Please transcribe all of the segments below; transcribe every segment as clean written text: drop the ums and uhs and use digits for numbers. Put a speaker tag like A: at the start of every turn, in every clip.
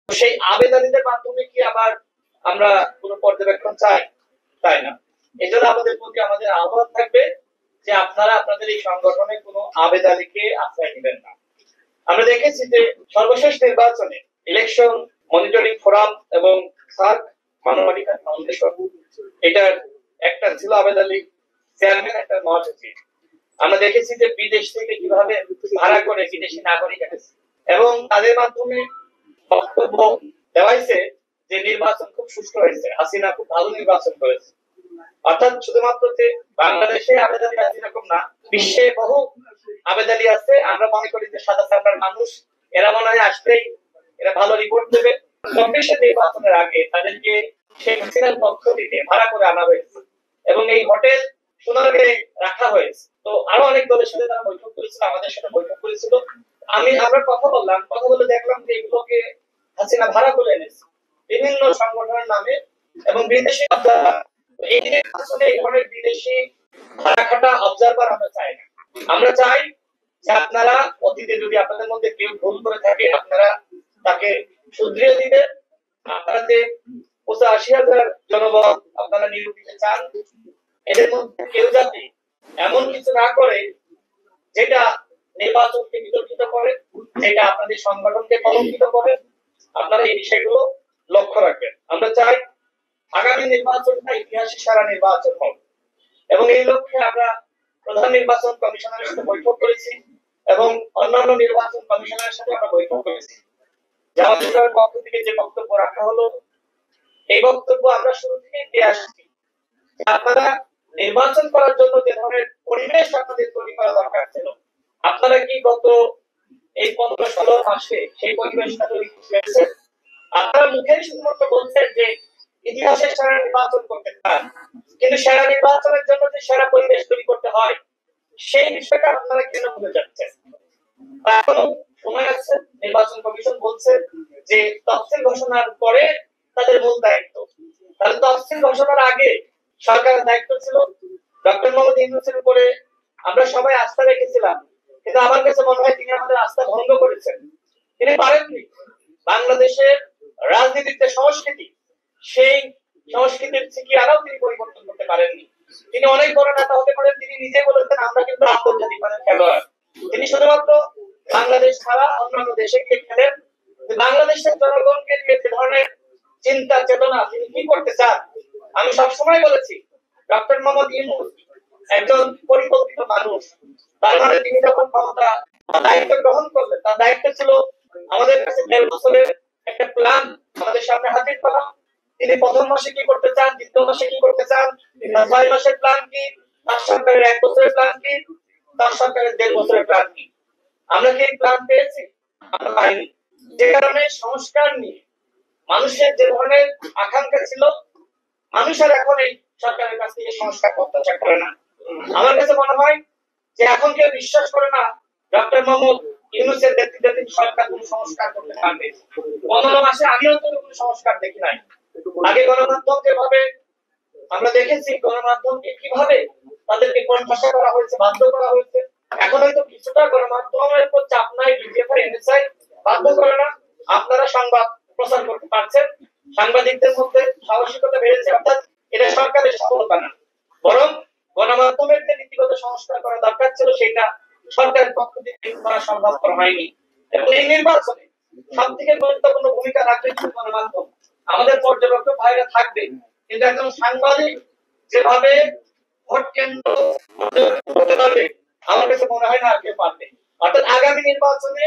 A: সেই আবেদনীদের মাধ্যমে কি আবার আমরা কোনো পর্যবেক্ষণ চাই? তাই না। এই জন্য আমাদের প্রতি আমাদের আহ্বান থাকবে যে আপনারা আপনাদের এই সংগঠনে কোনো আবেদনীকে আশ্রয় নেবেন না। আমরা দেখেছি যে সর্বশেষ নির্বাচনে ইলেকশন মনিটরিং ফোরাম এবং সার্ক মানবাধিকার ফাউন্ডেশন এটার একটা ছিল আবেদ আলী চেয়ারম্যান, একটা মহাসচিব। আমরা দেখেছি যে বিদেশ থেকে কিভাবে ভাড়া করে বিদেশি নাগরিক এনেছে এবং তাদের মাধ্যমে বক্তব্য দেওয়াইছে যে নির্বাচন খুব সুষ্ঠু হয়েছে, হাসিনা খুব ভালো নির্বাচন করেছে। অর্থাৎ শুধুমাত্র যে বাংলাদেশে আবেদনী আছে এরকম না, বিশ্বে বহু আবেদনী আছে। আমরা মনে করি যে সাদা সাদার মানুষ এরা মনে হয় আসলেই এরা ভালো রিপোর্ট দেবে। চব্বিশের নির্বাচনের আগে তাদেরকে শেখ হাসিনার পক্ষ থেকে ভাড়া করে আনা হয়েছে এবং এই হোটেল সোনারগাঁয়ে রাখা হয়েছে। তো আরো অনেক দলের সাথে তারা বৈঠক করেছিল, আমাদের সাথে বৈঠক করেছিল। আমরা কথা বললাম, কথা বলে দেখলাম যে এগুলোকে হাসিনা ভাড়া করে এনেছে বিভিন্ন সংগঠনের নামে এবং বিদেশি এই আসলে এই ধরনের বিদেশি ভাড়া খাটা অবজারভার আমরা চাই না। আমরা চাই যে আপনারা অতীতে যদি আপনাদের মধ্যে কেউ ভুল করে থাকে আপনারা তাকে শুধরিয়ে দিবেন। আপনারা যে ৮৫,০০০ জনবল আপনারা নিয়োগ চান, এদের মধ্যে কেউ যাতে এমন কিছু না করে যেটা নির্বাচনকে বিতর্কিত করে, যেটা আপনাদের সংগঠনকে কলঙ্কিত করে, আপনারা এই বিষয়গুলো লক্ষ্য রাখবেন। আমরা চাই আগামী নির্বাচনটা ইতিহাসে সেরা নির্বাচন হোক এবং এই লক্ষ্যে আমরা প্রধান নির্বাচন কমিশনারের সাথে বৈঠক করেছি এবং অন্যান্য নির্বাচন কমিশনারের সাথে আমরা বৈঠক করেছি। জামাত ইসলামের পক্ষ থেকে যে বক্তব্য রাখা হলো, এই বক্তব্য আমরা শুরু থেকে দিয়ে আসছি। আপনারা নির্বাচন করার জন্য যে ধরনের পরিবেশ আপনাদের তৈরি করা দরকার ছিল, আপনারা কি গত এই ১৫-১৬ মাসে সেই পরিবেশটা তৈরি করেছেন? আপনারা মুখে শুধুমাত্র বলছেন যে ইতিহাসে সেরা নির্বাচন করতে চান, কিন্তু সেরা নির্বাচনের জন্য যে সেরা পরিবেশ তৈরি করতে হয় সেই বিষয়টা আপনারা কেন ভুলে যাচ্ছেন? এখনো সময় আছে। নির্বাচন কমিশন বলছে যে তফসিল ঘোষণার পরে তাদের মূল দায়িত্ব, তাহলে তফসিল ঘোষণার আগে সরকারের দায়িত্ব ছিল। ডক্টর মোহাম্মদ ইউনূসের উপরে আমরা সবাই আস্থা রেখেছিলাম, কিন্তু আমার কাছে মনে হয় তিনি আমাদের আস্থা ভঙ্গ করেছেন। তিনি পারেননি বাংলাদেশের রাজনীতির যে সংস্কৃতি, সেই সংস্কৃতির ঠিকানাও তিনি পরিবর্তন করতে পারেননি। তিনি অনেক বড় নেতা হতে পারেন, তিনি নিজে বলেছেন আমরা কিন্তু আন্তর্জাতিক মানের খেলোয়াড়। তিনি শুধুমাত্র বাংলাদেশ ছাড়া অন্যান্য দেশে খেলেন। বাংলাদেশের জনগণকে নিয়ে যে ধরনের চিন্তা চেতনা তিনি কি করতে চান, আমি সবসময় বলেছি ডক্টর মোহাম্মদ ইউনূস একজন পরিকল্পিত মানুষ। তার মানে তিনি যখন ক্ষমতা দায়িত্ব গ্রহণ করলেন, তার দায়িত্ব ছিল আমাদের কাছে ১.৫ বছরের একটা প্ল্যান আমাদের সামনে হাজির করা। তিনি প্রথম মাসে কি করতে চান, দ্বিতীয় মাসে কি করতে চান, ৬ মাসের প্ল্যান কি, তার সরকারের ১ বছরের প্ল্যান কি, তার সরকারের ১.৫ বছরের প্ল্যান কি। আমরা কি প্ল্যান পেয়েছি? আমরা পাইনি। যে কারণে সংস্কার নিয়ে মানুষের যে ধরনের আকাঙ্ক্ষা ছিল, মানুষের এখন এই সরকারের কাছ থেকে সংস্কার প্রত্যাশা করে না। আমার কাছে মনে হয় যে এখন কেউ বিশ্বাস করে না ডক্টর মোহাম্মদ ইউনূসের নেতৃত্বাধীন সরকার কোন সংস্কার করতে পারবে। ১৫ মাসে আমিও তো কোন সংস্কার দেখি নাই। আগে গণমাধ্যম যেভাবে আমরা দেখেছি, গণমাধ্যমকে কিভাবে তাদেরকে কণ্ঠাসা করা হয়েছে, বাধ্য করা হয়েছে, এখন হয়তো কিছুটা গণমাধ্যমের উপর চাপ নাই, বিজেপি এনএসআই বাধ্য করে না, আপনারা সংবাদ প্রচার করতে পারছেন। সাংবাদিকদের মধ্যে সাহসিকতা বেড়েছে, অর্থাৎ এটা সরকারের সফলতা না, বরং গণমাধ্যমের যে নীতিগত সংস্কার করা দরকার ছিল সেটা সরকারের পক্ষ থেকে করা সম্ভব হয়নি। এবং এই নির্বাচনে সব থেকে গুরুত্বপূর্ণ ভূমিকা রাখবে গণমাধ্যম। আমাদের পর্যবেক্ষক ভাইরা থাকবে, কিন্তু একজন সাংবাদিক যেভাবে ভোট কেন্দ্র করতে পারবে আমার কাছে মনে হয় না আর কেউ পারবে। অর্থাৎ আগামী নির্বাচনে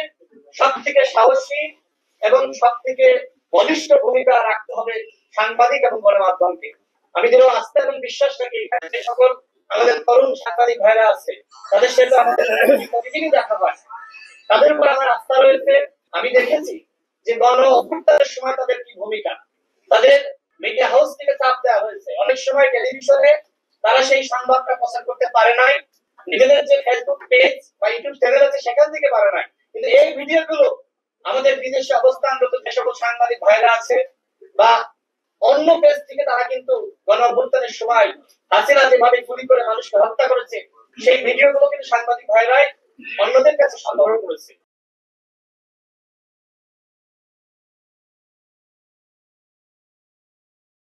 A: সব থেকে সাহসী এবং সব থেকে বলিষ্ঠ ভূমিকা রাখতে হবে সাংবাদিক এবং গণমাধ্যমকে। আমি যেন আস্থা এবং বিশ্বাস রাখি এখানে যে সকল আমাদের তরুণ সাংবাদিক ভাইরা আছে তাদের সাথে আমাদের প্রতিদিনই দেখা হয়, তাদের উপর আমার আস্থা রয়েছে। আমি দেখেছি যে গণ অভ্যুত্থানের সময় তাদের কি ভূমিকা, তাদের মিডিয়া হাউস থেকে চাপ দেওয়া হয়েছে। অনেক সময় টেলিভিশনে তারা সেই সংবাদটা প্রচার করতে পারে নাই, নিজেদের যে ফেসবুক পেজ বা ইউটিউব চ্যানেল আছে সেখান থেকে পারে নাই, কিন্তু এই ভিডিওগুলো আমাদের বিদেশে অবস্থানরত যে সকল সাংবাদিক ভাইরা আছে বা অন্য পেজ থেকে তারা কিন্তু গণ অভ্যুত্থানের সময় হাসিনা যেভাবে গুলি করে মানুষকে হত্যা করেছে সেই ভিডিওগুলো কিন্তু সাংবাদিক ভাইরাই অন্যদের কাছে সংগ্রহ করেছে।